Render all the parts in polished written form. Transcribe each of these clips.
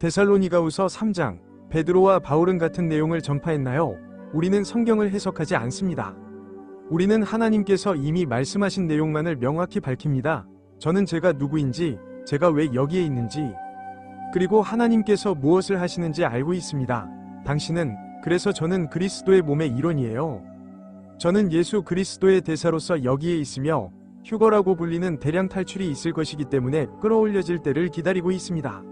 데살로니가후서 3장, 베드로와 바울은 같은 내용을 전파했나요? 우리는 성경을 해석하지 않습니다. 우리는 하나님께서 이미 말씀하신 내용만을 명확히 밝힙니다. 저는 제가 누구인지, 제가 왜 여기에 있는지, 그리고 하나님께서 무엇을 하시는지 알고 있습니다. 당신은, 그래서 저는 그리스도의 몸의 일원이에요. 저는 예수 그리스도의 대사로서 여기에 있으며 휴거라고 불리는 대량 탈출이 있을 것이기 때문에 끌어올려질 때를 기다리고 있습니다.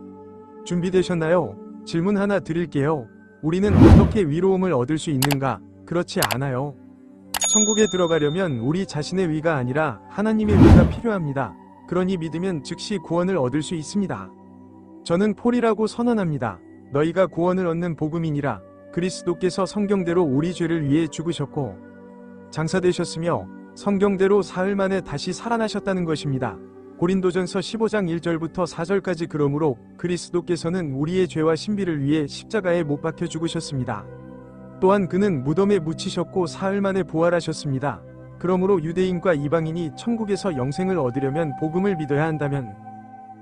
준비되셨나요? 질문 하나 드릴게요. 우리는 어떻게 위로움을 얻을 수 있는가? 그렇지 않아요. 천국에 들어가려면 우리 자신의 위가 아니라 하나님의 위가 필요합니다. 그러니 믿으면 즉시 구원을 얻을 수 있습니다. 저는 폴이라고 선언합니다. 너희가 구원을 얻는 복음이니라. 그리스도께서 성경대로 우리 죄를 위해 죽으셨고 장사되셨으며 성경대로 사흘 만에 다시 살아나셨다는 것입니다. 고린도전서 15장 1절부터 4절까지. 그러므로 그리스도께서는 우리의 죄와 신비를 위해 십자가에 못 박혀 죽으셨습니다. 또한 그는 무덤에 묻히셨고 사흘 만에 부활하셨습니다. 그러므로 유대인과 이방인이 천국에서 영생을 얻으려면 복음을 믿어야 한다면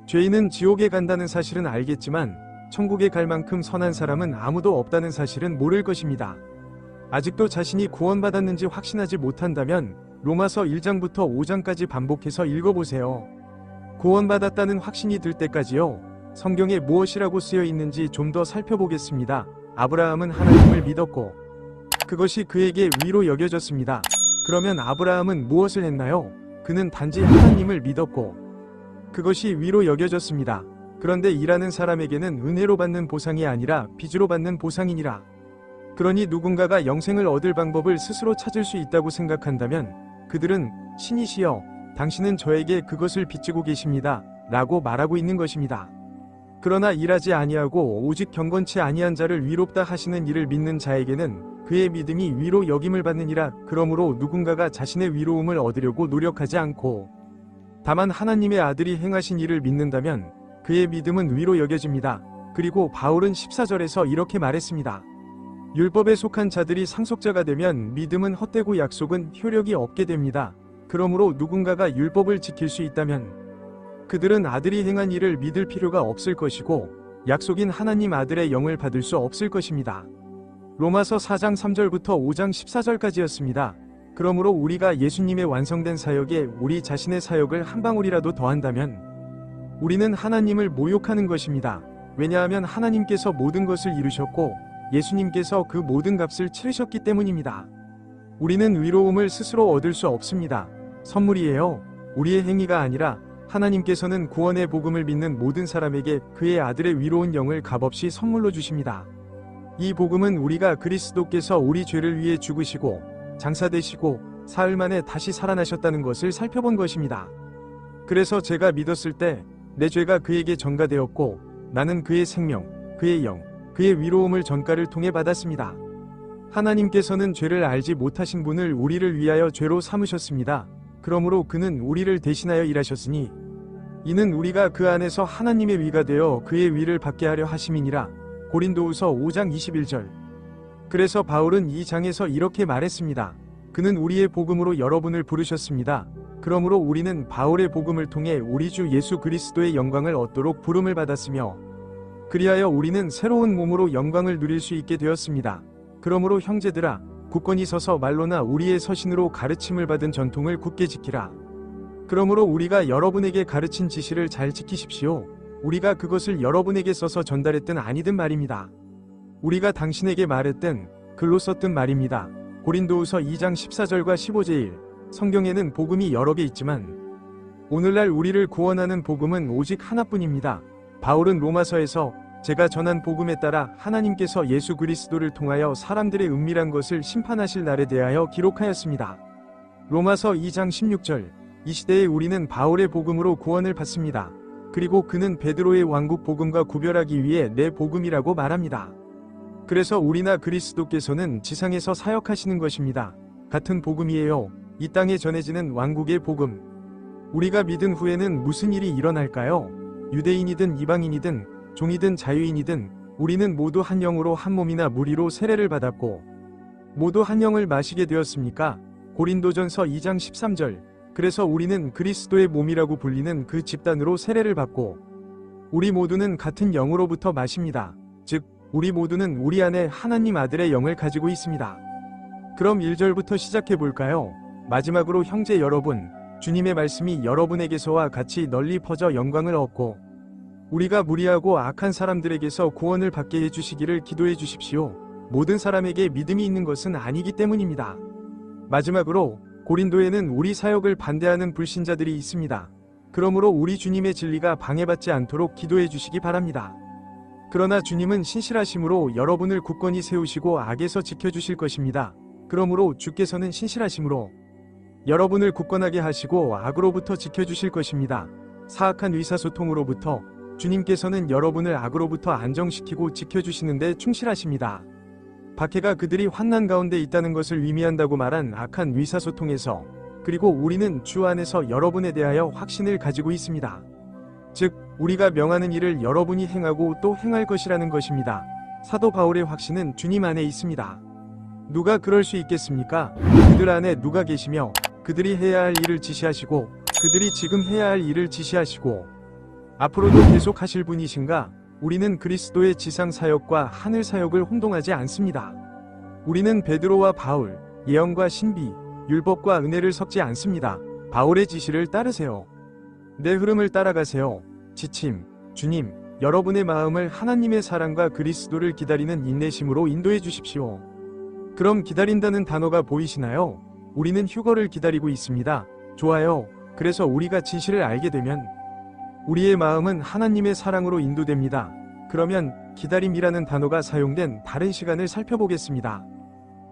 죄인은 지옥에 간다는 사실은 알겠지만 천국에 갈 만큼 선한 사람은 아무도 없다는 사실은 모를 것입니다. 아직도 자신이 구원받았는지 확신하지 못한다면 로마서 1장부터 5장까지 반복해서 읽어보세요. 구원받았다는 확신이 들 때까지요. 성경에 무엇이라고 쓰여 있는지 좀 더 살펴보겠습니다. 아브라함은 하나님을 믿었고 그것이 그에게 위로 여겨졌습니다. 그러면 아브라함은 무엇을 했나요? 그는 단지 하나님을 믿었고 그것이 위로 여겨졌습니다. 그런데 일하는 사람에게는 은혜로 받는 보상이 아니라 빚으로 받는 보상이니라. 그러니 누군가가 영생을 얻을 방법을 스스로 찾을 수 있다고 생각한다면 그들은 신이시여 당신은 저에게 그것을 빚지고 계십니다 라고 말하고 있는 것입니다. 그러나 일하지 아니하고 오직 경건치 아니한 자를 위롭다 하시는 이를 믿는 자에게는 그의 믿음이 위로 여김을 받느니라. 그러므로 누군가가 자신의 위로움을 얻으려고 노력하지 않고 다만 하나님의 아들이 행하신 일을 믿는다면 그의 믿음은 위로 여겨집니다. 그리고 바울은 14절에서 이렇게 말했습니다. 율법에 속한 자들이 상속자가 되면 믿음은 헛되고 약속은 효력이 없게 됩니다. 그러므로 누군가가 율법을 지킬 수 있다면 그들은 아들이 행한 일을 믿을 필요가 없을 것이고 약속인 하나님 아들의 영을 받을 수 없을 것입니다. 로마서 4장 3절부터 5장 14절까지였습니다. 그러므로 우리가 예수님의 완성된 사역에 우리 자신의 사역을 한 방울이라도 더한다면 우리는 하나님을 모욕하는 것입니다. 왜냐하면 하나님께서 모든 것을 이루셨고 예수님께서 그 모든 값을 치르셨기 때문입니다. 우리는 위로움을 스스로 얻을 수 없습니다. 선물이에요. 우리의 행위가 아니라 하나님께서는 구원의 복음을 믿는 모든 사람에게 그의 아들의 위로운 영을 값없이 선물로 주십니다. 이 복음은 우리가 그리스도께서 우리 죄를 위해 죽으시고 장사되시고 사흘 만에 다시 살아나셨다는 것을 살펴본 것입니다. 그래서 제가 믿었을 때 내 죄가 그에게 전가되었고 나는 그의 생명, 그의 영, 그의 위로움을 전가를 통해 받았습니다. 하나님께서는 죄를 알지 못하신 분을 우리를 위하여 죄로 삼으셨습니다. 그러므로 그는 우리를 대신하여 일하셨으니 이는 우리가 그 안에서 하나님의 위가 되어 그의 위를 받게 하려 하심이니라. 고린도후서 5장 21절. 그래서 바울은 이 장에서 이렇게 말했습니다. 그는 우리의 복음으로 여러분을 부르셨습니다. 그러므로 우리는 바울의 복음을 통해 우리 주 예수 그리스도의 영광을 얻도록 부름을 받았으며 그리하여 우리는 새로운 몸으로 영광을 누릴 수 있게 되었습니다. 그러므로 형제들아 굳건히 서서 말로나 우리의 서신으로 가르침을 받은 전통을 굳게 지키라. 그러므로 우리가 여러분에게 가르친 지시를 잘 지키십시오. 우리가 그것을 여러분에게 써서 전달했든 아니든 말입니다. 우리가 당신에게 말했든 글로 썼든 말입니다. 고린도후서 2장 14절과 15절 1. 성경에는 복음이 여러 개 있지만 오늘날 우리를 구원하는 복음은 오직 하나뿐입니다. 바울은 로마서에서 제가 전한 복음에 따라 하나님께서 예수 그리스도를 통하여 사람들의 은밀한 것을 심판하실 날에 대하여 기록하였습니다. 로마서 2장 16절. 이 시대에 우리는 바울의 복음으로 구원을 받습니다. 그리고 그는 베드로의 왕국 복음과 구별하기 위해 내 복음이라고 말합니다. 그래서 우리나 그리스도께서는 지상에서 사역하시는 것입니다. 같은 복음이에요. 이 땅에 전해지는 왕국의 복음. 우리가 믿은 후에는 무슨 일이 일어날까요? 유대인이든 이방인이든 종이든 자유인이든 우리는 모두 한 영으로 한 몸이나 무리로 세례를 받았고 모두 한 영을 마시게 되었습니까? 고린도전서 2장 13절. 그래서 우리는 그리스도의 몸이라고 불리는 그 집단으로 세례를 받고 우리 모두는 같은 영으로부터 마십니다. 즉, 우리 모두는 우리 안에 하나님 아들의 영을 가지고 있습니다. 그럼 1절부터 시작해 볼까요? 마지막으로 형제 여러분, 주님의 말씀이 여러분에게서와 같이 널리 퍼져 영광을 얻고 우리가 무리하고 악한 사람들에게서 구원을 받게 해주시기를 기도해 주십시오. 모든 사람에게 믿음이 있는 것은 아니기 때문입니다. 마지막으로 고린도에는 우리 사역을 반대하는 불신자들이 있습니다. 그러므로 우리 주님의 진리가 방해받지 않도록 기도해 주시기 바랍니다. 그러나 주님은 신실하심으로 여러분을 굳건히 세우시고 악에서 지켜주실 것입니다. 그러므로 주께서는 신실하심으로 여러분을 굳건하게 하시고 악으로부터 지켜주실 것입니다. 사악한 의사소통으로부터 주님께서는 여러분을 악으로부터 안정시키고 지켜주시는데 충실하십니다. 박해가 그들이 환난 가운데 있다는 것을 의미한다고 말한 악한 의사소통에서 그리고 우리는 주 안에서 여러분에 대하여 확신을 가지고 있습니다. 즉, 우리가 명하는 일을 여러분이 행하고 또 행할 것이라는 것입니다. 사도 바울의 확신은 주님 안에 있습니다. 누가 그럴 수 있겠습니까? 그들 안에 누가 계시며 그들이 해야 할 일을 지시하시고 그들이 지금 해야 할 일을 지시하시고 앞으로도 계속 하실 분이신가? 우리는 그리스도의 지상 사역과 하늘 사역을 혼동하지 않습니다. 우리는 베드로와 바울, 예언과 신비, 율법과 은혜를 섞지 않습니다. 바울의 지시를 따르세요. 내 흐름을 따라가세요. 지침, 주님, 여러분의 마음을 하나님의 사랑과 그리스도를 기다리는 인내심으로 인도해 주십시오. 그럼 기다린다는 단어가 보이시나요? 우리는 휴거를 기다리고 있습니다. 좋아요. 그래서 우리가 진실을 알게 되면 우리의 마음은 하나님의 사랑으로 인도됩니다. 그러면 기다림이라는 단어가 사용된 다른 시간을 살펴보겠습니다.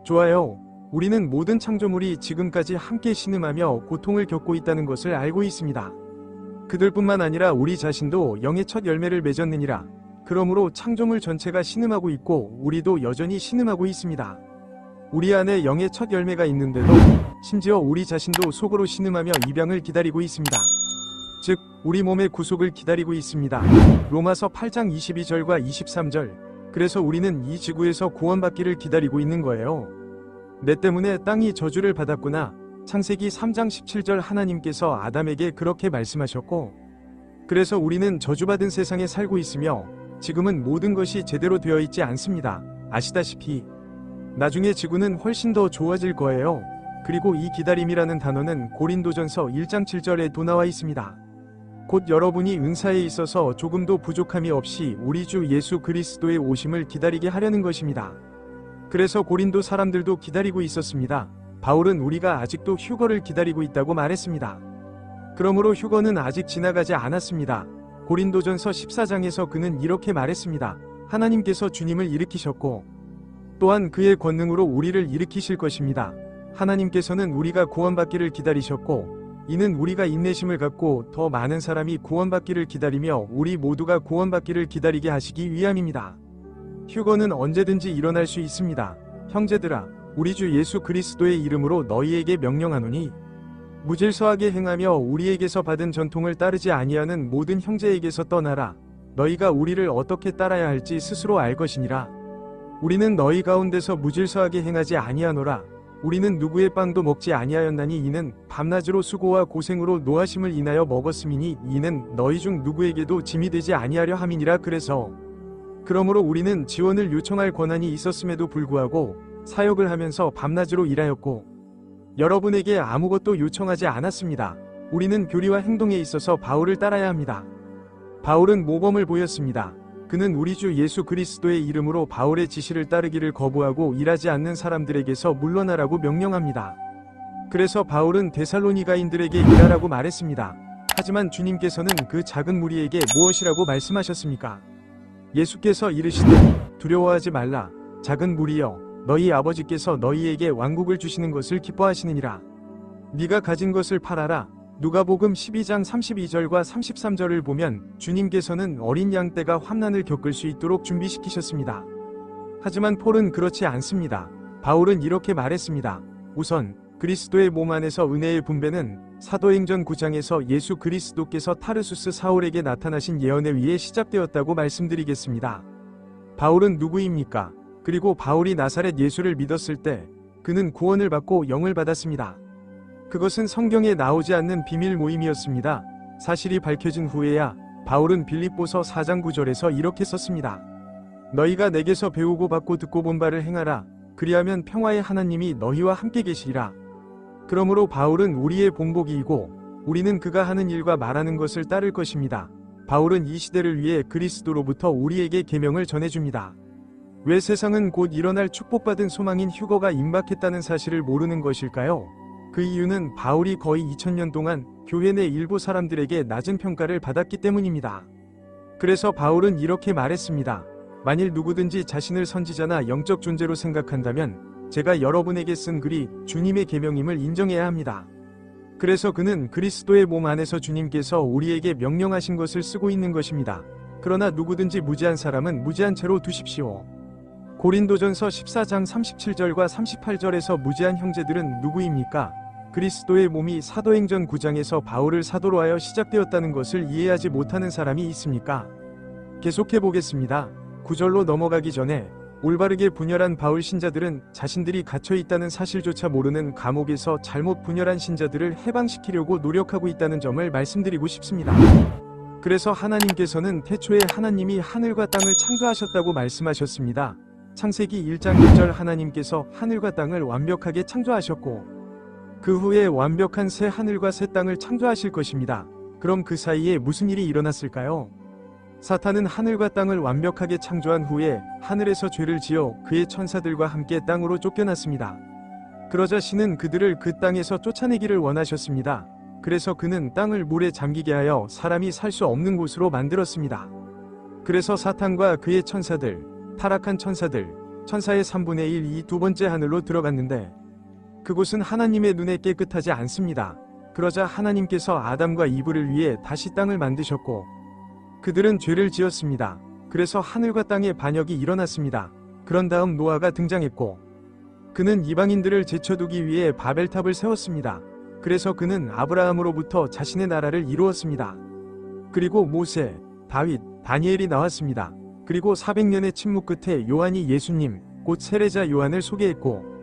좋아요. 우리는 모든 창조물이 지금까지 함께 신음하며 고통을 겪고 있다는 것을 알고 있습니다. 그들뿐만 아니라 우리 자신도 영의 첫 열매를 맺었느니라. 그러므로 창조물 전체가 신음하고 있고 우리도 여전히 신음하고 있습니다. 우리 안에 영의 첫 열매가 있는데도 심지어 우리 자신도 속으로 신음하며 입양을 기다리고 있습니다. 즉, 우리 몸의 구속을 기다리고 있습니다. 로마서 8장 22절과 23절. 그래서 우리는 이 지구에서 구원받기를 기다리고 있는 거예요. 내 때문에 땅이 저주를 받았구나. 창세기 3장 17절. 하나님께서 아담에게 그렇게 말씀하셨고 그래서 우리는 저주받은 세상에 살고 있으며 지금은 모든 것이 제대로 되어 있지 않습니다. 아시다시피 나중에 지구는 훨씬 더 좋아질 거예요. 그리고 이 기다림이라는 단어는 고린도전서 1장 7절에도 나와 있습니다. 곧 여러분이 은사에 있어서 조금도 부족함이 없이 우리 주 예수 그리스도의 오심을 기다리게 하려는 것입니다. 그래서 고린도 사람들도 기다리고 있었습니다. 바울은 우리가 아직도 휴거를 기다리고 있다고 말했습니다. 그러므로 휴거는 아직 지나가지 않았습니다. 고린도전서 14장에서 그는 이렇게 말했습니다. 하나님께서 주님을 일으키셨고 또한 그의 권능으로 우리를 일으키실 것입니다. 하나님께서는 우리가 구원받기를 기다리셨고 이는 우리가 인내심을 갖고 더 많은 사람이 구원받기를 기다리며 우리 모두가 구원받기를 기다리게 하시기 위함입니다. 휴거는 언제든지 일어날 수 있습니다. 형제들아, 우리 주 예수 그리스도의 이름으로 너희에게 명령하노니 무질서하게 행하며 우리에게서 받은 전통을 따르지 아니하는 모든 형제에게서 떠나라. 너희가 우리를 어떻게 따라야 할지 스스로 알 것이니라. 우리는 너희 가운데서 무질서하게 행하지 아니하노라. 우리는 누구의 빵도 먹지 아니하였나니 이는 밤낮으로 수고와 고생으로 노하심을 인하여 먹었음이니 이는 너희 중 누구에게도 짐이 되지 아니하려 함이니라. 그러므로 우리는 지원을 요청할 권한이 있었음에도 불구하고 사역을 하면서 밤낮으로 일하였고 여러분에게 아무것도 요청하지 않았습니다. 우리는 교리와 행동에 있어서 바울을 따라야 합니다. 바울은 모범을 보였습니다. 그는 우리 주 예수 그리스도의 이름으로 바울의 지시를 따르기를 거부하고 일하지 않는 사람들에게서 물러나라고 명령합니다. 그래서 바울은 데살로니가인들에게 일하라고 말했습니다. 하지만 주님께서는 그 작은 무리에게 무엇이라고 말씀하셨습니까? 예수께서 이르시되 두려워하지 말라. 작은 무리여, 너희 아버지께서 너희에게 왕국을 주시는 것을 기뻐하시느니라. 네가 가진 것을 팔아라. 누가복음 12장 32절과 33절을 보면 주님께서는 어린 양 떼가 환난을 겪을 수 있도록 준비시키셨습니다. 하지만 폴은 그렇지 않습니다. 바울은 이렇게 말했습니다. 우선 그리스도의 몸 안에서 은혜의 분배는 사도행전 9장에서 예수 그리스도께서 타르수스 사울에게 나타나신 예언에 의해 시작되었다고 말씀드리겠습니다. 바울은 누구입니까? 그리고 바울이 나사렛 예수를 믿었을 때 그는 구원을 받고 영을 받았습니다. 그것은 성경에 나오지 않는 비밀 모임이었습니다. 사실이 밝혀진 후에야 바울은 빌립보서 4장 9절에서 이렇게 썼습니다. 너희가 내게서 배우고 받고 듣고 본 바를 행하라. 그리하면 평화의 하나님이 너희와 함께 계시리라. 그러므로 바울은 우리의 본보기이고 우리는 그가 하는 일과 말하는 것을 따를 것입니다. 바울은 이 시대를 위해 그리스도로부터 우리에게 계명을 전해줍니다. 왜 세상은 곧 일어날 축복받은 소망인 휴거가 임박했다는 사실을 모르는 것일까요? 그 이유는 바울이 거의 2000년 동안 교회 내 일부 사람들에게 낮은 평가를 받았기 때문입니다. 그래서 바울은 이렇게 말했습니다. 만일 누구든지 자신을 선지자나 영적 존재로 생각한다면 제가 여러분에게 쓴 글이 주님의 계명임을 인정해야 합니다. 그래서 그는 그리스도의 몸 안에서 주님께서 우리에게 명령하신 것을 쓰고 있는 것입니다. 그러나 누구든지 무지한 사람은 무지한 채로 두십시오. 고린도전서 14장 37절과 38절에서 무지한 형제들은 누구입니까? 그리스도의 몸이 사도행전 9장에서 바울을 사도로 하여 시작되었다는 것을 이해하지 못하는 사람이 있습니까? 계속해 보겠습니다. 9절로 넘어가기 전에 올바르게 분열한 바울 신자들은 자신들이 갇혀 있다는 사실조차 모르는 감옥에서 잘못 분열한 신자들을 해방시키려고 노력하고 있다는 점을 말씀드리고 싶습니다. 그래서 하나님께서는 태초에 하나님이 하늘과 땅을 창조하셨다고 말씀하셨습니다. 창세기 1장 1절 하나님께서 하늘과 땅을 완벽하게 창조하셨고 그 후에 완벽한 새 하늘과 새 땅을 창조하실 것입니다. 그럼 그 사이에 무슨 일이 일어났을까요? 사탄은 하늘과 땅을 완벽하게 창조한 후에 하늘에서 죄를 지어 그의 천사들과 함께 땅으로 쫓겨났습니다. 그러자 신은 그들을 그 땅에서 쫓아내기를 원하셨습니다. 그래서 그는 땅을 물에 잠기게 하여 사람이 살 수 없는 곳으로 만들었습니다. 그래서 사탄과 그의 천사들, 타락한 천사들, 천사의 3분의 1, 이 두 번째 하늘로 들어갔는데 그곳은 하나님의 눈에 깨끗하지 않습니다. 그러자 하나님께서 아담과 이브를 위해 다시 땅을 만드셨고 그들은 죄를 지었습니다. 그래서 하늘과 땅의 반역이 일어났습니다. 그런 다음 노아가 등장했고 그는 이방인들을 제쳐두기 위해 바벨탑을 세웠습니다. 그래서 그는 아브라함으로부터 자신의 나라를 이루었습니다. 그리고 모세, 다윗, 다니엘이 나왔습니다. 그리고 400년의 침묵 끝에 요한이 예수님, 곧 세례자 요한을 소개했고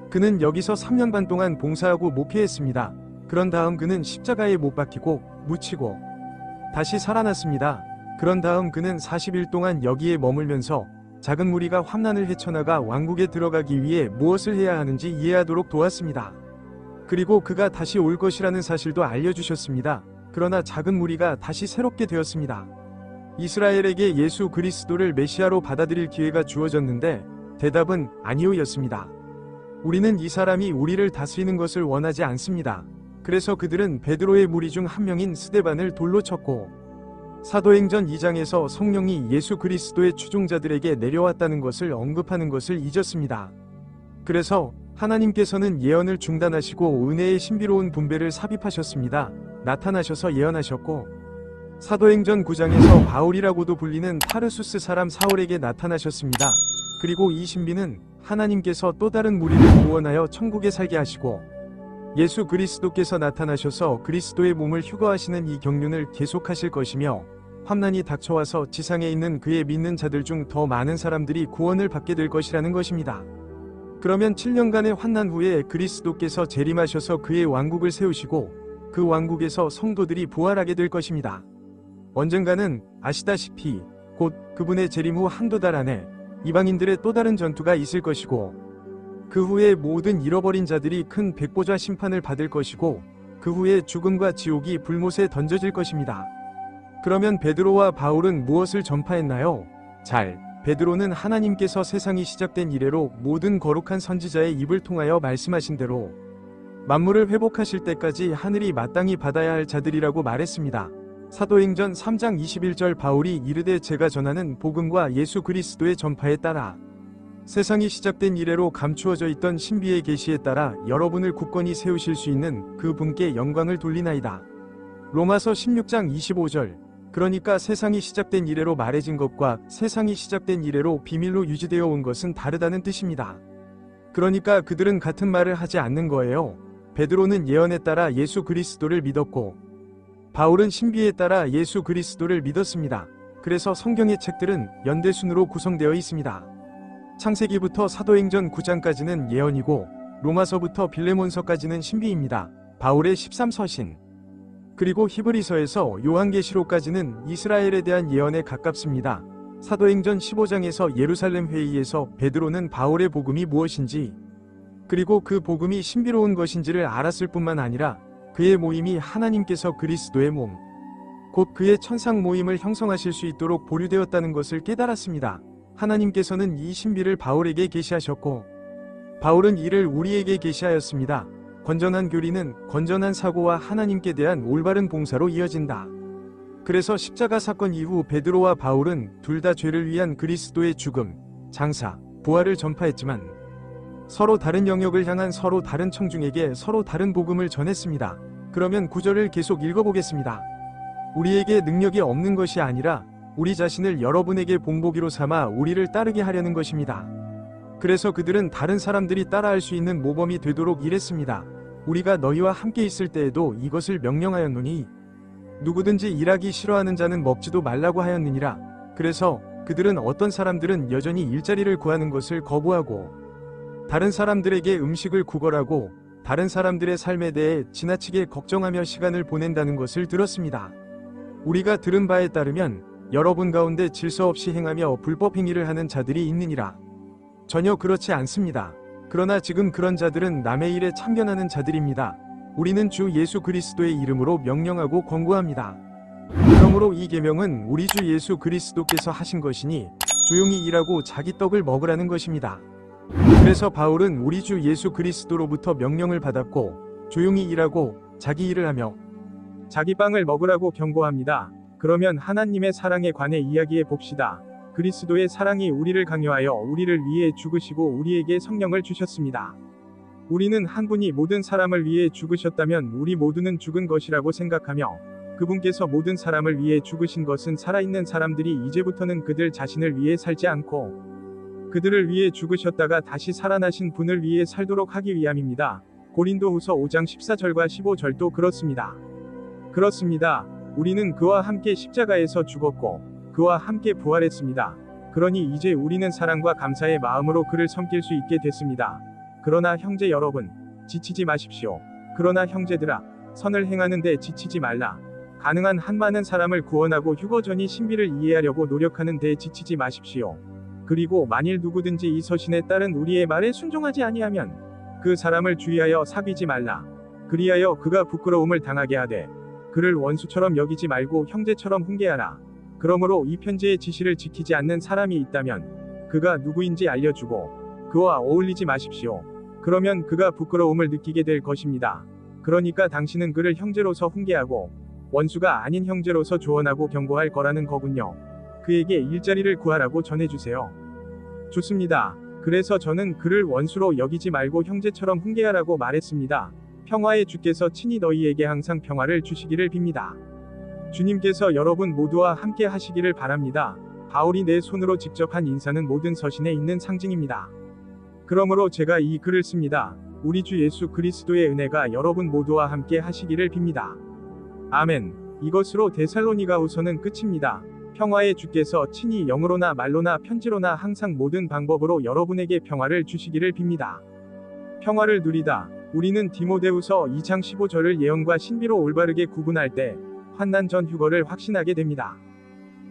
그는 여기서 3년 반 동안 봉사하고 목회했습니다. 그런 다음 그는 십자가에 못 박히고 묻히고 다시 살아났습니다. 그런 다음 그는 40일 동안 여기에 머물면서 작은 무리가 환난을 헤쳐나가 왕국에 들어가기 위해 무엇을 해야 하는지 이해하도록 도왔습니다. 그리고 그가 다시 올 것이라는 사실도 알려주셨습니다. 그러나 작은 무리가 다시 새롭게 되었습니다. 이스라엘에게 예수 그리스도를 메시아로 받아들일 기회가 주어졌는데 대답은 아니오였습니다. 우리는 이 사람이 우리를 다스리는 것을 원하지 않습니다. 그래서 그들은 베드로의 무리 중 한 명인 스데반을 돌로 쳤고 사도행전 2장에서 성령이 예수 그리스도의 추종자들에게 내려왔다는 것을 언급하는 것을 잊었습니다. 그래서 하나님께서는 예언을 중단하시고 은혜의 신비로운 분배를 삽입하셨습니다. 나타나셔서 예언하셨고 사도행전 9장에서 바울이라고도 불리는 타르수스 사람 사울에게 나타나셨습니다. 그리고 이 신비는 하나님께서 또 다른 무리를 구원하여 천국에 살게 하시고 예수 그리스도께서 나타나셔서 그리스도의 몸을 휴거하시는 이 경륜을 계속하실 것이며 환난이 닥쳐와서 지상에 있는 그의 믿는 자들 중 더 많은 사람들이 구원을 받게 될 것이라는 것입니다. 그러면 7년간의 환난 후에 그리스도께서 재림하셔서 그의 왕국을 세우시고 그 왕국에서 성도들이 부활하게 될 것입니다. 언젠가는 아시다시피 곧 그분의 재림 후 한두 달 안에 이방인들의 또 다른 전투가 있을 것이고 그 후에 모든 잃어버린 자들이 큰 백보자 심판을 받을 것이고 그 후에 죽음과 지옥이 불못에 던져질 것입니다. 그러면 베드로와 바울은 무엇을 전파했나요? 베드로는 하나님께서 세상이 시작된 이래로 모든 거룩한 선지자의 입을 통하여 말씀하신 대로 만물을 회복하실 때까지 하늘이 마땅히 받아야 할 자들이라고 말했습니다. 사도행전 3장 21절 바울이 이르되 제가 전하는 복음과 예수 그리스도의 전파에 따라 세상이 시작된 이래로 감추어져 있던 신비의 계시에 따라 여러분을 굳건히 세우실 수 있는 그 분께 영광을 돌리나이다. 로마서 16장 25절 그러니까 세상이 시작된 이래로 말해진 것과 세상이 시작된 이래로 비밀로 유지되어 온 것은 다르다는 뜻입니다. 그러니까 그들은 같은 말을 하지 않는 거예요. 베드로는 예언에 따라 예수 그리스도를 믿었고 바울은 신비에 따라 예수 그리스도를 믿었습니다. 그래서 성경의 책들은 연대순으로 구성되어 있습니다. 창세기부터 사도행전 9장까지는 예언이고 로마서부터 빌레몬서까지는 신비입니다. 바울의 13서신 그리고 히브리서에서 요한계시록까지는 이스라엘에 대한 예언에 가깝습니다. 사도행전 15장에서 예루살렘 회의에서 베드로는 바울의 복음이 무엇인지, 그리고 그 복음이 신비로운 것인지를 알았을 뿐만 아니라 그의 모임이 하나님께서 그리스도의 몸, 곧 그의 천상 모임을 형성하실 수 있도록 보류되었다는 것을 깨달았습니다. 하나님께서는 이 신비를 바울에게 계시하셨고 바울은 이를 우리에게 계시하였습니다. 건전한 교리는 건전한 사고와 하나님께 대한 올바른 봉사로 이어진다. 그래서 십자가 사건 이후 베드로와 바울은 둘 다 죄를 위한 그리스도의 죽음, 장사, 부활을 전파했지만 서로 다른 영역을 향한 서로 다른 청중에게 서로 다른 복음을 전했습니다. 그러면 구절을 계속 읽어보겠습니다. 우리에게 능력이 없는 것이 아니라 우리 자신을 여러분에게 본보기로 삼아 우리를 따르게 하려는 것입니다. 그래서 그들은 다른 사람들이 따라할 수 있는 모범이 되도록 일했습니다. 우리가 너희와 함께 있을 때에도 이것을 명령하였노니 누구든지 일하기 싫어하는 자는 먹지도 말라고 하였느니라. 그래서 그들은 어떤 사람들은 여전히 일자리를 구하는 것을 거부하고 다른 사람들에게 음식을 구걸하고 다른 사람들의 삶에 대해 지나치게 걱정하며 시간을 보낸다는 것을 들었습니다. 우리가 들은 바에 따르면 여러분 가운데 질서 없이 행하며 불법 행위를 하는 자들이 있느니라. 전혀 그렇지 않습니다. 그러나 지금 그런 자들은 남의 일에 참견하는 자들입니다. 우리는 주 예수 그리스도의 이름으로 명령하고 권고합니다. 그러므로 이 계명은 우리 주 예수 그리스도께서 하신 것이니 조용히 일하고 자기 떡을 먹으라는 것입니다. 그래서 바울은 우리 주 예수 그리스도로부터 명령을 받았고 조용히 일하고 자기 일을 하며 자기 빵을 먹으라고 경고합니다. 그러면 하나님의 사랑에 관해 이야기해 봅시다. 그리스도의 사랑이 우리를 강요하여 우리를 위해 죽으시고 우리에게 성령을 주셨습니다. 우리는 한 분이 모든 사람을 위해 죽으셨다면 우리 모두는 죽은 것이라고 생각하며 그분께서 모든 사람을 위해 죽으신 것은 살아있는 사람들이 이제부터는 그들 자신을 위해 살지 않고 그들을 위해 죽으셨다가 다시 살아나신 분을 위해 살도록 하기 위함입니다. 고린도후서 5장 14절과 15절도 그렇습니다. 그렇습니다. 우리는 그와 함께 십자가에서 죽었고 그와 함께 부활했습니다. 그러니 이제 우리는 사랑과 감사의 마음으로 그를 섬길 수 있게 됐습니다. 그러나 형제 여러분, 지치지 마십시오. 그러나 형제들아, 선을 행하는 데 지치지 말라. 가능한 한 많은 사람을 구원하고 휴거전이 신비를 이해하려고 노력하는 데 지치지 마십시오. 그리고 만일 누구든지 이 서신에 따른 우리의 말에 순종하지 아니하면 그 사람을 주의하여 사귀지 말라. 그리하여 그가 부끄러움을 당하게 하되 그를 원수처럼 여기지 말고 형제처럼 훈계하라. 그러므로 이 편지의 지시를 지키지 않는 사람이 있다면 그가 누구인지 알려주고 그와 어울리지 마십시오. 그러면 그가 부끄러움을 느끼게 될 것입니다. 그러니까 당신은 그를 형제로서 훈계하고 원수가 아닌 형제로서 조언하고 경고할 거라는 거군요. 그에게 일자리를 구하라고 전해주세요. 좋습니다. 그래서 저는 그를 원수로 여기지 말고 형제처럼 훈계하라고 말했습니다. 평화의 주께서 친히 너희에게 항상 평화를 주시기를 빕니다. 주님께서 여러분 모두와 함께 하시기를 바랍니다. 바울이 내 손으로 직접 한 인사는 모든 서신에 있는 상징입니다. 그러므로 제가 이 글을 씁니다. 우리 주 예수 그리스도의 은혜가 여러분 모두와 함께 하시기를 빕니다. 아멘. 이것으로 데살로니가후서는 끝입니다. 평화의 주께서 친히 영으로나 말로나 편지로나 항상 모든 방법으로 여러분에게 평화를 주시기를 빕니다. 평화를 누리다. 우리는 디모데후서 2장 15절을 예언과 신비로 올바르게 구분할 때 환난 전 휴거를 확신하게 됩니다.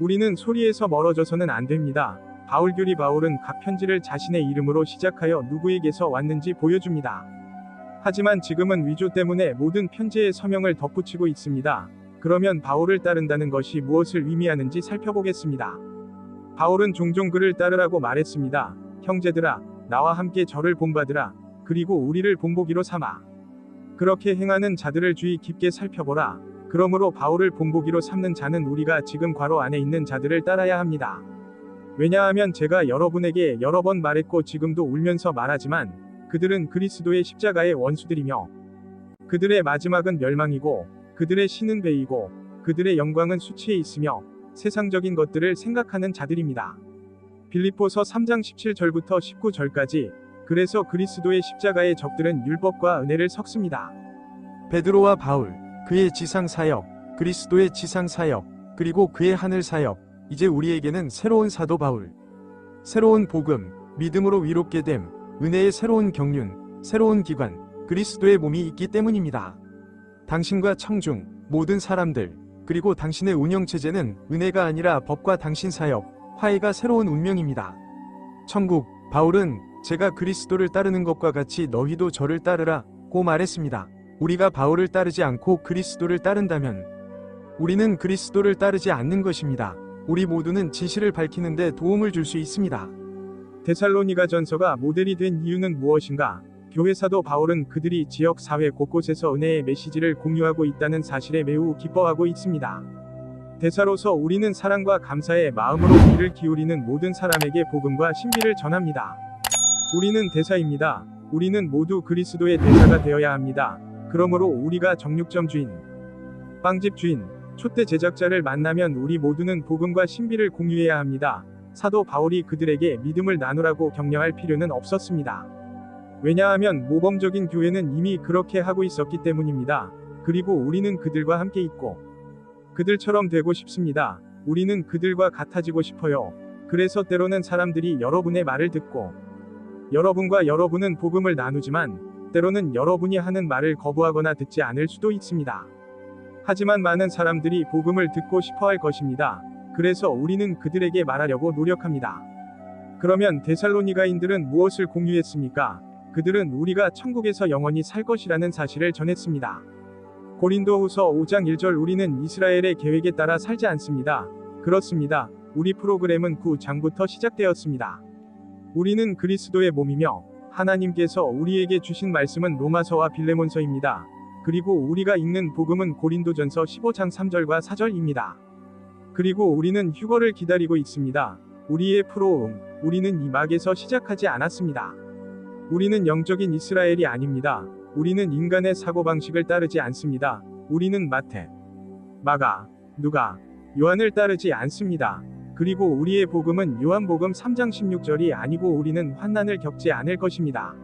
우리는 소리에서 멀어져서는 안 됩니다. 바울교리 바울은 각 편지를 자신의 이름으로 시작하여 누구에게서 왔는지 보여줍니다. 하지만 지금은 위조 때문에 모든 편지에 서명을 덧붙이고 있습니다. 그러면 바울을 따른다는 것이 무엇을 의미하는지 살펴보겠습니다. 바울은 종종 그를 따르라고 말했습니다. 형제들아, 나와 함께 저를 본받으라. 그리고 우리를 본보기로 삼아. 그렇게 행하는 자들을 주의 깊게 살펴보라. 그러므로 바울을 본보기로 삼는 자는 우리가 지금 괄호 안에 있는 자들을 따라야 합니다. 왜냐하면 제가 여러분에게 여러 번 말했고 지금도 울면서 말하지만 그들은 그리스도의 십자가의 원수들이며 그들의 마지막은 멸망이고 그들의 신은 배이고 그들의 영광은 수치에 있으며 세상적인 것들을 생각하는 자들입니다. 빌립보서 3장 17절부터 19절까지. 그래서 그리스도의 십자가의 적들은 율법과 은혜를 섞습니다. 베드로와 바울, 그의 지상 사역, 그리스도의 지상 사역, 그리고 그의 하늘 사역. 이제 우리에게는 새로운 사도 바울, 새로운 복음, 믿음으로 위롭게 됨, 은혜의 새로운 경륜, 새로운 기관, 그리스도의 몸이 있기 때문입니다. 당신과 청중, 모든 사람들, 그리고 당신의 운영체제는 은혜가 아니라 법과 당신 사역, 화해가 새로운 운명입니다. 천국, 바울은 제가 그리스도를 따르는 것과 같이 너희도 저를 따르라 고 말했습니다. 우리가 바울을 따르지 않고 그리스도를 따른다면 우리는 그리스도를 따르지 않는 것입니다. 우리 모두는 진실을 밝히는데 도움을 줄 수 있습니다. 데살로니가 전서가 모델이 된 이유는 무엇인가? 교회 사도 바울은 그들이 지역 사회 곳곳에서 은혜의 메시지를 공유하고 있다는 사실에 매우 기뻐하고 있습니다. 대사로서 우리는 사랑과 감사의 마음으로 귀를 기울이는 모든 사람에게 복음과 신비를 전합니다. 우리는 대사입니다. 우리는 모두 그리스도의 대사가 되어야 합니다. 그러므로 우리가 정육점 주인, 빵집 주인, 촛대 제작자를 만나면 우리 모두는 복음과 신비를 공유해야 합니다. 사도 바울이 그들에게 믿음을 나누라고 격려할 필요는 없었습니다. 왜냐하면 모범적인 교회는 이미 그렇게 하고 있었기 때문입니다. 그리고 우리는 그들과 함께 있고 그들처럼 되고 싶습니다. 우리는 그들과 같아지고 싶어요. 그래서 때로는 사람들이 여러분의 말을 듣고 여러분과 여러분은 복음을 나누지만 때로는 여러분이 하는 말을 거부하거나 듣지 않을 수도 있습니다. 하지만 많은 사람들이 복음을 듣고 싶어 할 것입니다. 그래서 우리는 그들에게 말하려고 노력합니다. 그러면 데살로니가인들은 무엇을 공유했습니까? 그들은 우리가 천국에서 영원히 살 것이라는 사실을 전했습니다. 고린도후서 5장 1절 우리는 이스라엘의 계획에 따라 살지 않습니다. 그렇습니다. 우리 프로그램은 9장부터 시작되었습니다. 우리는 그리스도의 몸이며 하나님께서 우리에게 주신 말씀은 로마서와 빌레몬서입니다. 그리고 우리가 읽는 복음은 고린도전서 15장 3절과 4절입니다. 그리고 우리는 휴거를 기다리고 있습니다. 우리의 프로음, 우리는 이 막에서 시작하지 않았습니다. 우리는 영적인 이스라엘이 아닙니다. 우리는 인간의 사고방식을 따르지 않습니다. 우리는 마태, 마가, 누가, 요한을 따르지 않습니다. 그리고 우리의 복음은 요한복음 3장 16절이 아니고 우리는 환난을 겪지 않을 것입니다.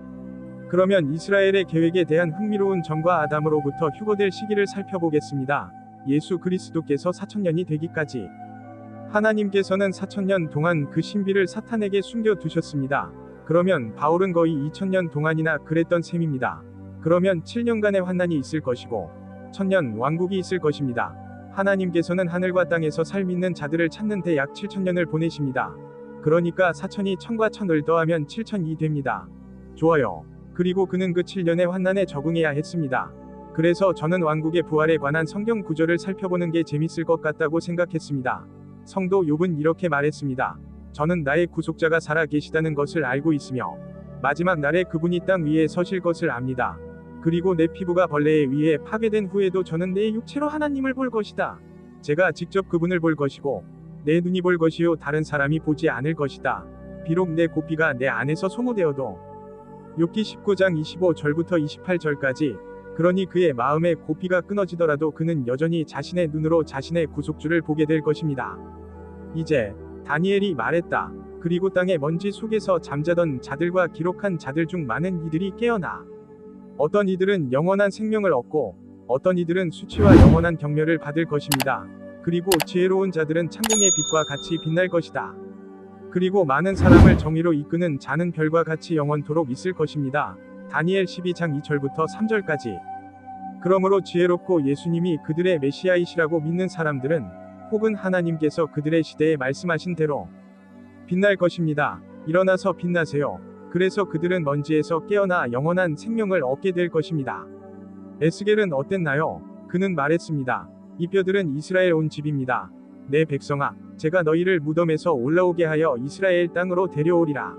그러면 이스라엘의 계획에 대한 흥미로운 전과 아담으로부터 휴거될 시기를 살펴보겠습니다. 예수 그리스도께서 4000년이 되기까지 하나님께서는 4000년 동안 그 신비를 사탄에게 숨겨두셨습니다. 그러면 바울은 거의 2000년 동안이나 그랬던 셈입니다. 그러면 7년간의 환난이 있을 것이고 1000년 왕국이 있을 것입니다. 하나님께서는 하늘과 땅에서 삶 있는 자들을 찾는 데 약 7000년을 보내십니다. 그러니까 4000이 1000과 1000을 더하면 7000이 됩니다. 좋아요. 그리고 그는 그 7년의 환난에 적응해야 했습니다. 그래서 저는 왕국의 부활에 관한 성경 구절을 살펴보는 게 재밌을 것 같다고 생각했습니다. 성도 욥은 이렇게 말했습니다. 저는 나의 구속자가 살아 계시다는 것을 알고 있으며 마지막 날에 그분이 땅 위에 서실 것을 압니다. 그리고 내 피부가 벌레에 의해 파괴된 후에도 저는 내 육체로 하나님을 볼 것이다. 제가 직접 그분을 볼 것이고 내 눈이 볼 것이요 다른 사람이 보지 않을 것이다. 비록 내 고삐가 내 안에서 소모되어도. 욥기 19장 25절부터 28절까지 그러니 그의 마음의 고삐가 끊어지더라도 그는 여전히 자신의 눈으로 자신의 구속주를 보게 될 것입니다. 이제 다니엘이 말했다. 그리고 땅의 먼지 속에서 잠자던 자들과 기록한 자들 중 많은 이들이 깨어나 어떤 이들은 영원한 생명을 얻고 어떤 이들은 수치와 영원한 경멸을 받을 것입니다. 그리고 지혜로운 자들은 창공의 빛과 같이 빛날 것이다. 그리고 많은 사람을 정의로 이끄는 자는 별과 같이 영원토록 있을 것입니다. 다니엘 12장 2절부터 3절까지. 그러므로 지혜롭고 예수님이 그들의 메시아이시라고 믿는 사람들은 혹은 하나님께서 그들의 시대에 말씀하신 대로 빛날 것입니다. 일어나서 빛나세요. 그래서 그들은 먼지에서 깨어나 영원한 생명을 얻게 될 것입니다. 에스겔은 어땠나요? 그는 말했습니다. 이 뼈들은 이스라엘 온 집입니다. 내 백성아, 제가 너희를 무덤에서 올라오게 하여 이스라엘 땅으로 데려오리라.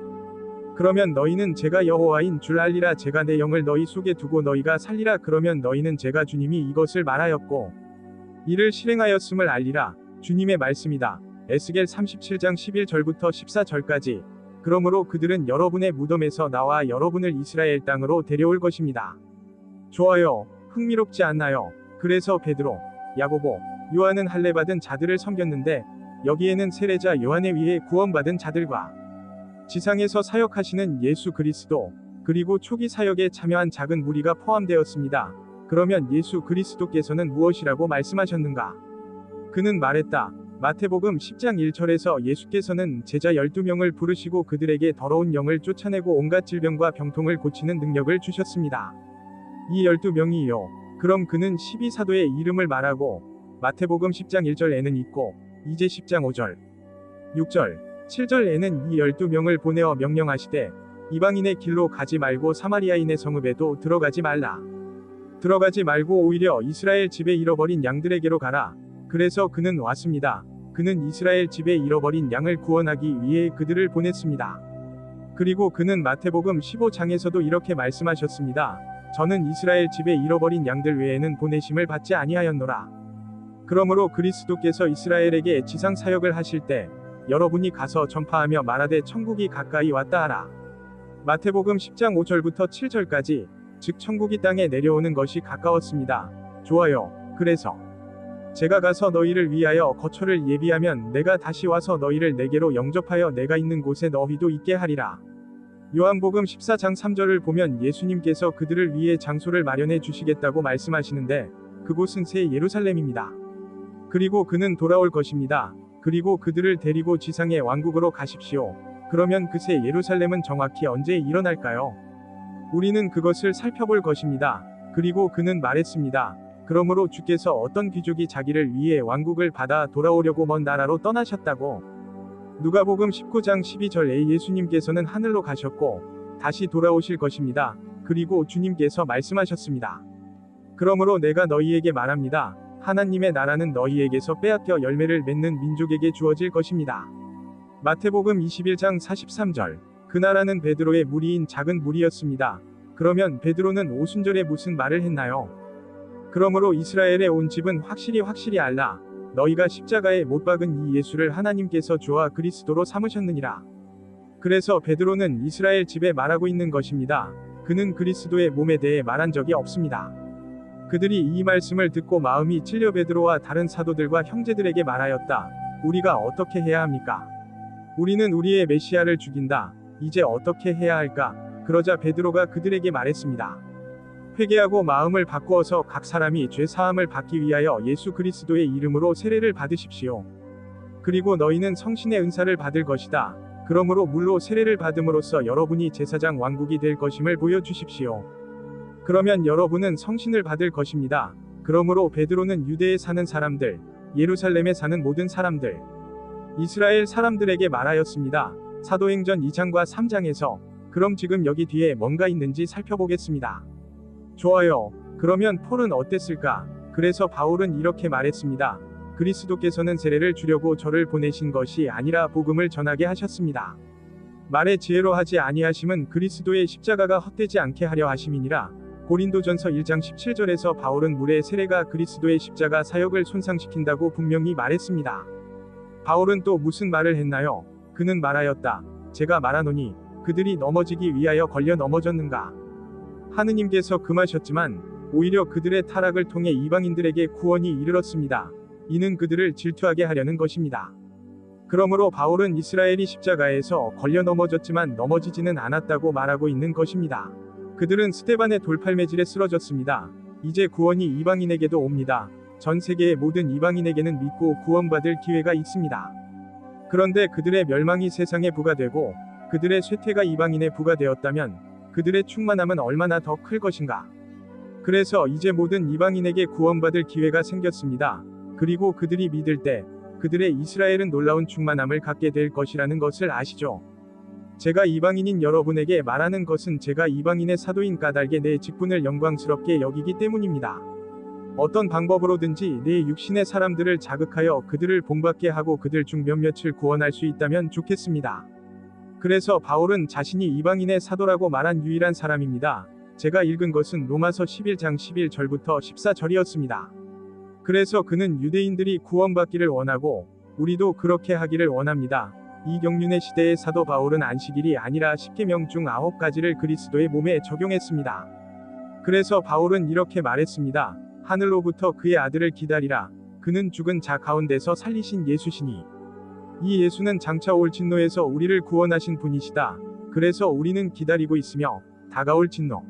그러면 너희는 제가 여호와인 줄 알리라. 제가 내 영을 너희 속에 두고 너희가 살리라. 그러면 너희는 제가 주님이 이것을 말하였고 이를 실행하였음을 알리라. 주님의 말씀이다. 에스겔 37장 11절부터 14절까지. 그러므로 그들은 여러분의 무덤에서 나와 여러분을 이스라엘 땅으로 데려올 것입니다. 좋아요. 흥미롭지 않나요? 그래서 베드로, 야고보, 요한은 할례받은 자들을 섬겼는데 여기에는 세례자 요한에 의해 구원받은 자들과 지상에서 사역하시는 예수 그리스도, 그리고 초기 사역에 참여한 작은 무리가 포함되었습니다. 그러면 예수 그리스도께서는 무엇이라고 말씀하셨는가? 그는 말했다. 마태복음 10장 1절에서 예수께서는 제자 12명을 부르시고 그들에게 더러운 영을 쫓아내고 온갖 질병과 병통을 고치는 능력을 주셨습니다. 이 12명이요. 그럼 그는 12사도의 이름을 말하고 마태복음 10장 1절에는 있고 이제 10장 5절, 6절, 7절에는 이 12명을 보내어 명령하시되 이방인의 길로 가지 말고 사마리아인의 성읍에도 들어가지 말라. 들어가지 말고 오히려 이스라엘 집에 잃어버린 양들에게로 가라. 그래서 그는 왔습니다. 그는 이스라엘 집에 잃어버린 양을 구원하기 위해 그들을 보냈습니다. 그리고 그는 마태복음 15장에서도 이렇게 말씀하셨습니다. 저는 이스라엘 집에 잃어버린 양들 외에는 보내심을 받지 아니하였노라. 그러므로 그리스도께서 이스라엘에게 지상 사역을 하실 때 여러분이 가서 전파하며 말하되 천국이 가까이 왔다 하라. 마태복음 10장 5절부터 7절까지, 즉 천국이 땅에 내려오는 것이 가까웠습니다. 좋아요. 그래서 제가 가서 너희를 위하여 거처를 예비하면 내가 다시 와서 너희를 내게로 영접하여 내가 있는 곳에 너희도 있게 하리라. 요한복음 14장 3절을 보면 예수님께서 그들을 위해 장소를 마련해 주시겠다고 말씀하시는데 그곳은 새 예루살렘입니다. 그리고 그는 돌아올 것입니다. 그리고 그들을 데리고 지상의 왕국으로 가십시오. 그러면 그 새 예루살렘은 정확히 언제 일어날까요? 우리는 그것을 살펴볼 것입니다. 그리고 그는 말했습니다. 그러므로 주께서 어떤 귀족이 자기를 위해 왕국을 받아 돌아오려고 먼 나라로 떠나셨다고. 누가복음 19장 12절에 예수님께서는 하늘로 가셨고 다시 돌아오실 것입니다. 그리고 주님께서 말씀하셨습니다. 그러므로 내가 너희에게 말합니다. 하나님의 나라는 너희에게서 빼앗겨 열매를 맺는 민족에게 주어질 것입니다. 마태복음 21장 43절. 그 나라는 베드로의 무리인 작은 무리였습니다. 그러면 베드로는 오순절에 무슨 말을 했나요? 그러므로 이스라엘에 온 집은 확실히 알라. 너희가 십자가에 못 박은 이 예수를 하나님께서 주와 그리스도로 삼으셨느니라. 그래서 베드로는 이스라엘 집에 말하고 있는 것입니다. 그는 그리스도의 몸에 대해 말한 적이 없습니다. 그들이 이 말씀을 듣고 마음이 찔려 베드로와 다른 사도들과 형제들에게 말하였다. 우리가 어떻게 해야 합니까? 우리는 우리의 메시아를 죽인다. 이제 어떻게 해야 할까? 그러자 베드로가 그들에게 말했습니다. 회개하고 마음을 바꾸어서 각 사람이 죄 사함을 받기 위하여 예수 그리스도의 이름으로 세례를 받으십시오. 그리고 너희는 성신의 은사를 받을 것이다. 그러므로 물로 세례를 받음으로써 여러분이 제사장 왕국이 될 것임을 보여주십시오. 그러면 여러분은 성신을 받을 것입니다. 그러므로 베드로는 유대에 사는 사람들, 예루살렘에 사는 모든 사람들, 이스라엘 사람들에게 말하였습니다. 사도행전 2장과 3장에서 그럼 지금 여기 뒤에 뭔가 있는지 살펴보겠습니다. 좋아요. 그러면 폴은 어땠을까? 그래서 바울은 이렇게 말했습니다. 그리스도께서는 세례를 주려고 저를 보내신 것이 아니라 복음을 전하게 하셨습니다. 말의 지혜로 하지 아니하심은 그리스도의 십자가가 헛되지 않게 하려 하심이니라. 고린도전서 1장 17절에서 바울은 물의 세례가 그리스도의 십자가 사역을 손상시킨다고 분명히 말했습니다. 바울은 또 무슨 말을 했나요? 그는 말하였다. 제가 말하노니 그들이 넘어지기 위하여 걸려 넘어졌는가? 하느님께서 금하셨지만 오히려 그들의 타락을 통해 이방인들에게 구원이 이르렀습니다. 이는 그들을 질투하게 하려는 것입니다. 그러므로 바울은 이스라엘이 십자가에서 걸려 넘어졌지만 넘어지지는 않았다고 말하고 있는 것입니다. 그들은 스데반의 돌팔매질에 쓰러졌습니다. 이제 구원이 이방인에게도 옵니다. 전 세계의 모든 이방인에게는 믿고 구원받을 기회가 있습니다. 그런데 그들의 멸망이 세상에 부과되고 그들의 쇠퇴가 이방인에 부과되었다면 그들의 충만함은 얼마나 더 클 것인가. 그래서 이제 모든 이방인에게 구원받을 기회가 생겼습니다. 그리고 그들이 믿을 때 그들의 이스라엘은 놀라운 충만함을 갖게 될 것이라는 것을 아시죠? 제가 이방인인 여러분에게 말하는 것은 제가 이방인의 사도인 까닭에 내 직분을 영광스럽게 여기기 때문입니다. 어떤 방법으로든지 내 육신의 사람들을 자극하여 그들을 본받게 하고 그들 중 몇몇을 구원할 수 있다면 좋겠습니다. 그래서 바울은 자신이 이방인의 사도라고 말한 유일한 사람입니다. 제가 읽은 것은 로마서 11장 11절부터 14절이었습니다. 그래서 그는 유대인들이 구원받기를 원하고 우리도 그렇게 하기를 원합니다. 이 경륜의 시대의 사도 바울은 안식일이 아니라 10계명 중 9가지를 그리스도의 몸에 적용했습니다. 그래서 바울은 이렇게 말했습니다. 하늘로부터 그의 아들을 기다리라. 그는 죽은 자 가운데서 살리신 예수시니 이 예수는 장차 올 진노에서 우리를 구원하신 분이시다. 그래서 우리는 기다리고 있으며 다가올 진노,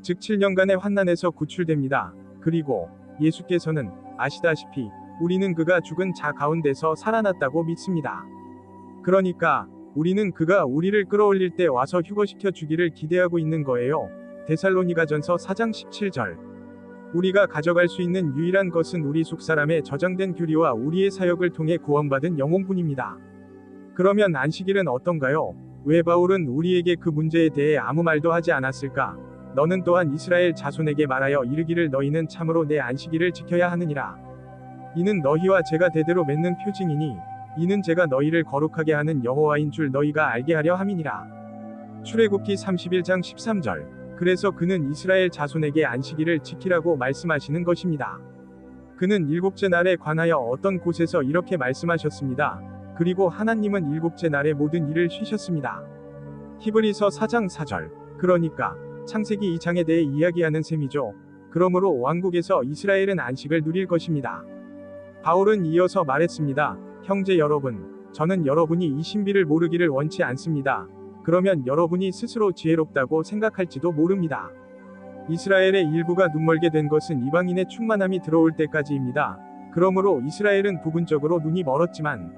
즉 7년간의 환난에서 구출됩니다. 그리고 예수께서는 아시다시피 우리는 그가 죽은 자 가운데서 살아났다고 믿습니다. 그러니까 우리는 그가 우리를 끌어올릴 때 와서 휴거시켜 주기를 기대하고 있는 거예요. 데살로니가전서 4장 17절. 우리가 가져갈 수 있는 유일한 것은 우리 속사람의 저장된 교리와 우리의 사역을 통해 구원받은 영혼뿐입니다. 그러면 안식일은 어떤가요? 왜 바울은 우리에게 그 문제에 대해 아무 말도 하지 않았을까? 너는 또한 이스라엘 자손에게 말하여 이르기를 너희는 참으로 내 안식일을 지켜야 하느니라. 이는 너희와 제가 대대로 맺는 표징이니 이는 제가 너희를 거룩하게 하는 여호와인 줄 너희가 알게 하려 함이니라. 출애굽기 31장 13절. 그래서 그는 이스라엘 자손에게 안식일을 지키라고 말씀하시는 것입니다. 그는 일곱째 날에 관하여 어떤 곳에서 이렇게 말씀하셨습니다. 그리고 하나님은 일곱째 날에 모든 일을 쉬셨습니다. 히브리서 4장 4절. 그러니까 창세기 2장에 대해 이야기하는 셈이죠. 그러므로 왕국에서 이스라엘은 안식을 누릴 것입니다. 바울은 이어서 말했습니다. 형제 여러분, 저는 여러분이 이 신비를 모르기를 원치 않습니다. 그러면 여러분이 스스로 지혜롭다고 생각할지도 모릅니다. 이스라엘의 일부가 눈멀게 된 것은 이방인의 충만함이 들어올 때까지입니다. 그러므로 이스라엘은 부분적으로 눈이 멀었지만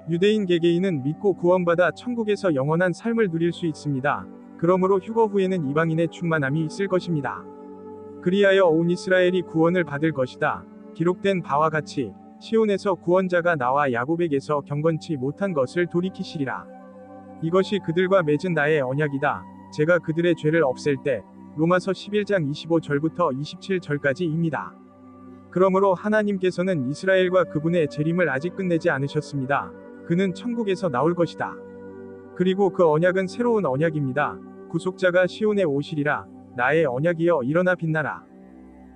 유대인 개개인은 믿고 구원받아 천국에서 영원한 삶을 누릴 수 있습니다. 그러므로 휴거 후에는 이방인의 충만함이 있을 것입니다. 그리하여 온 이스라엘이 구원을 받을 것이다. 기록된 바와 같이 시온에서 구원자가 나와 야곱에게서 경건치 못한 것을 돌이키시리라. 이것이 그들과 맺은 나의 언약이다. 제가 그들의 죄를 없앨 때. 로마서 11장 25절부터 27절까지입니다. 그러므로 하나님께서는 이스라엘과 그분의 재림을 아직 끝내지 않으셨습니다. 그는 천국에서 나올 것이다. 그리고 그 언약은 새로운 언약입니다. 구속자가 시온에 오시리라. 나의 언약이여 일어나 빛나라.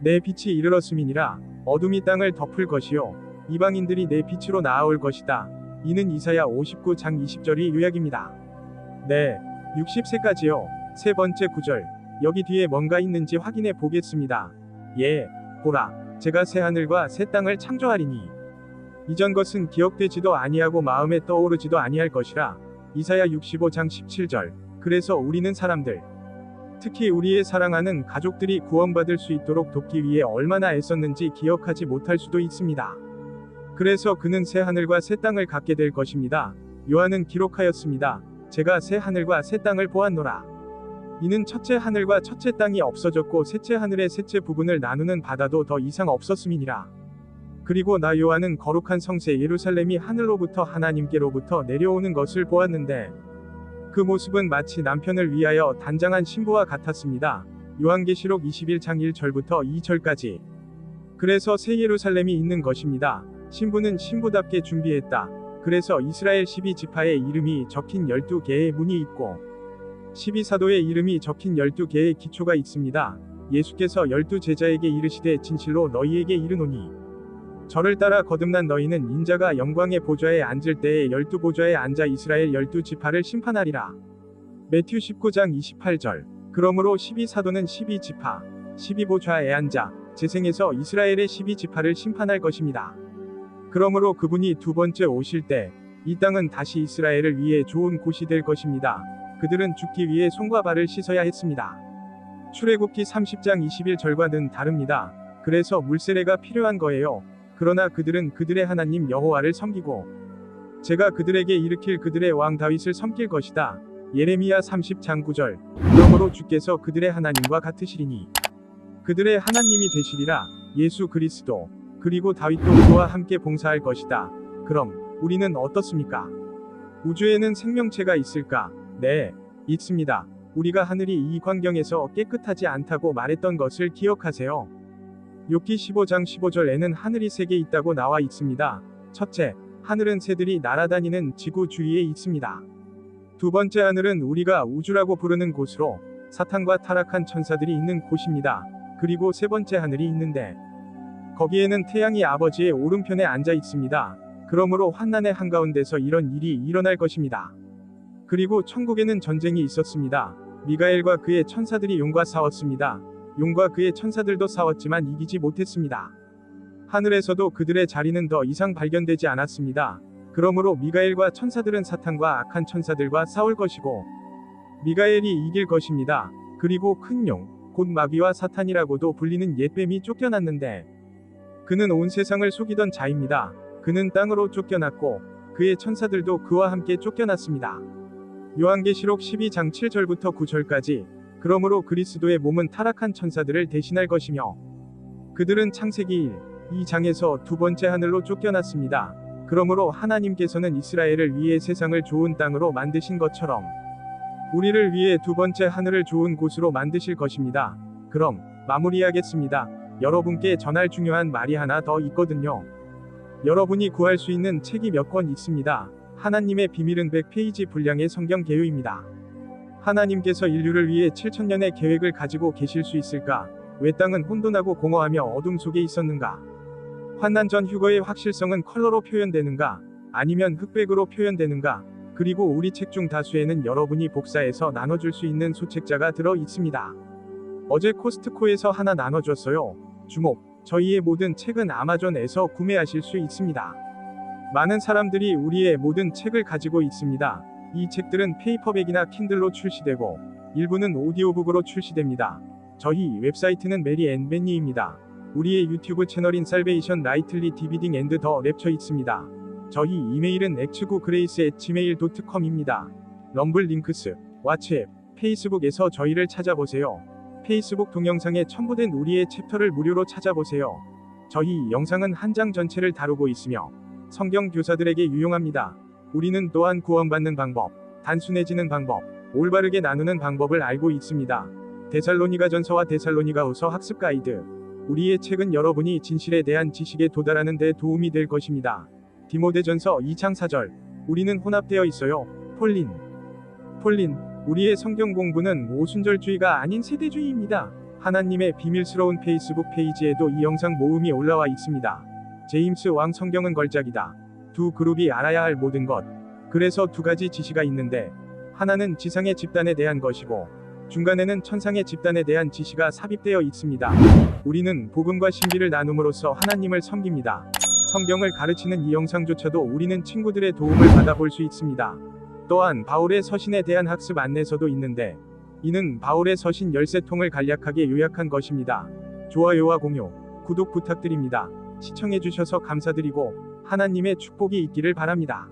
내 빛이 이르렀음이니라. 어둠이 땅을 덮을 것이요 이방인들이 내 빛으로 나아올 것이다. 이는 이사야 59장 20절이 요약입니다. 네, 60세까지요. 세 번째 구절. 여기 뒤에 뭔가 있는지 확인해 보겠습니다. 예, 보라, 제가 새 하늘과 새 땅을 창조하리니 이전 것은 기억되지도 아니하고 마음에 떠오르지도 아니할 것이라. 이사야 65장 17절. 그래서 우리는 사람들, 특히 우리의 사랑하는 가족들이 구원받을 수 있도록 돕기 위해 얼마나 애썼는지 기억하지 못할 수도 있습니다. 그래서 그는 새 하늘과 새 땅을 갖게 될 것입니다. 요한은 기록하였습니다. 제가 새 하늘과 새 땅을 보았노라. 이는 첫째 하늘과 첫째 땅이 없어졌고 셋째 하늘의 셋째 부분을 나누는 바다도 더 이상 없었음이니라. 그리고 나 요한은 거룩한 성새 예루살렘이 하늘로부터 하나님께로부터 내려오는 것을 보았는데 그 모습은 마치 남편을 위하여 단장한 신부와 같았습니다. 요한계시록 21장 1절부터 2절까지. 그래서 새 예루살렘이 있는 것입니다. 신부는 신부답게 준비했다. 그래서 이스라엘 12지파의 이름이 적힌 12개의 문이 있고 12사도의 이름이 적힌 12개의 기초가 있습니다. 예수께서 12제자에게 이르시되 진실로 너희에게 이르노니 저를 따라 거듭난 너희는 인자가 영광의 보좌에 앉을 때에 12보좌에 앉아 이스라엘 12지파를 심판하리라. 매튜 19장 28절. 그러므로 12사도는 12지파, 12보좌에 앉아 재생해서 이스라엘의 12지파를 심판할 것입니다. 그러므로 그분이 두 번째 오실 때 이 땅은 다시 이스라엘을 위해 좋은 곳이 될 것입니다. 그들은 죽기 위해 손과 발을 씻어야 했습니다. 출애굽기 30장 21절과는 다릅니다. 그래서 물세례가 필요한 거예요. 그러나 그들은 그들의 하나님 여호와를 섬기고 제가 그들에게 일으킬 그들의 왕 다윗을 섬길 것이다. 예레미야 30장 9절. 그러므로 주께서 그들의 하나님과 같으시리니 그들의 하나님이 되시리라. 예수 그리스도 그리고 다윗도 그와 함께 봉사할 것이다. 그럼 우리는 어떻습니까? 우주에는 생명체가 있을까? 네, 있습니다. 우리가 하늘이 이 광경에서 깨끗하지 않다고 말했던 것을 기억하세요. 욥기 15장 15절에는 하늘이 세 개 있다고 나와 있습니다. 첫째, 하늘은 새들이 날아다니는 지구 주위에 있습니다. 두 번째 하늘은 우리가 우주라고 부르는 곳으로 사탄과 타락한 천사들이 있는 곳입니다. 그리고 세 번째 하늘이 있는데 거기에는 태양이 아버지의 오른편에 앉아 있습니다. 그러므로 환난의 한가운데서 이런 일이 일어날 것입니다. 그리고 천국에는 전쟁이 있었습니다. 미가엘과 그의 천사들이 용과 싸웠습니다. 용과 그의 천사들도 싸웠지만 이기지 못했습니다. 하늘에서도 그들의 자리는 더 이상 발견되지 않았습니다. 그러므로 미가엘과 천사들은 사탄과 악한 천사들과 싸울 것이고 미가엘이 이길 것입니다. 그리고 큰 용, 곧 마귀와 사탄이라고도 불리는 옛뱀이 쫓겨났는데 그는 온 세상을 속이던 자입니다. 그는 땅으로 쫓겨났고 그의 천사들도 그와 함께 쫓겨났습니다. 요한계시록 12장 7절부터 9절까지. 그러므로 그리스도의 몸은 타락한 천사들을 대신할 것이며 그들은 창세기 2장에서 두 번째 하늘로 쫓겨났습니다. 그러므로 하나님께서는 이스라엘을 위해 세상을 좋은 땅으로 만드신 것처럼 우리를 위해 두 번째 하늘을 좋은 곳으로 만드실 것입니다. 그럼 마무리하겠습니다. 여러분께 전할 중요한 말이 하나 더 있거든요. 여러분이 구할 수 있는 책이 몇 권 있습니다. 하나님의 비밀은 100페이지 분량의 성경 개요입니다. 하나님께서 인류를 위해 7천년의 계획을 가지고 계실 수 있을까? 왜 땅은 혼돈하고 공허하며 어둠 속에 있었는가? 환난 전 휴거의 확실성은 컬러로 표현되는가? 아니면 흑백으로 표현되는가? 그리고 우리 책 중 다수에는 여러분이 복사해서 나눠줄 수 있는 소책자가 들어 있습니다. 어제 코스트코에서 하나 나눠줬어요. 주목! 저희의 모든 책은 아마존에서 구매하실 수 있습니다. 많은 사람들이 우리의 모든 책을 가지고 있습니다. 이 책들은 페이퍼백이나 킨들로 출시되고 일부는 오디오북으로 출시됩니다. 저희 웹사이트는 메리 앤 벤니입니다. 우리의 유튜브 채널인 살베이션 라이틀리 디비딩 앤드 더 랩처 있습니다. 저희 이메일은 x구그레이스@gmail.com입니다. 럼블 링크스, 왓츠앱, 페이스북에서 저희를 찾아보세요. 페이스북 동영상에 첨부된 우리의 챕터를 무료로 찾아보세요. 저희 영상은 한 장 전체를 다루고 있으며 성경 교사들에게 유용합니다. 우리는 또한 구원받는 방법, 단순해지는 방법, 올바르게 나누는 방법을 알고 있습니다. 데살로니가전서와 데살로니가후서 학습 가이드. 우리의 책은 여러분이 진실에 대한 지식에 도달하는 데 도움이 될 것입니다. 디모데전서 2장 4절. 우리는 혼합되어 있어요. 폴린. 우리의 성경 공부는 오순절주의가 아닌 세대주의입니다. 하나님의 비밀스러운 페이스북 페이지에도 이 영상 모음이 올라와 있습니다. 제임스 왕 성경은 걸작이다. 두 그룹이 알아야 할 모든 것. 그래서 두 가지 지시가 있는데 하나는 지상의 집단에 대한 것이고 중간에는 천상의 집단에 대한 지시가 삽입되어 있습니다. 우리는 복음과 신비를 나눔으로써 하나님을 섬깁니다. 성경을 가르치는 이 영상조차도 우리는 친구들의 도움을 받아볼 수 있습니다. 또한 바울의 서신에 대한 학습 안내서도 있는데 이는 바울의 서신 13통을 간략하게 요약한 것입니다. 좋아요와 공유, 구독 부탁드립니다. 시청해주셔서 감사드리고 하나님의 축복이 있기를 바랍니다.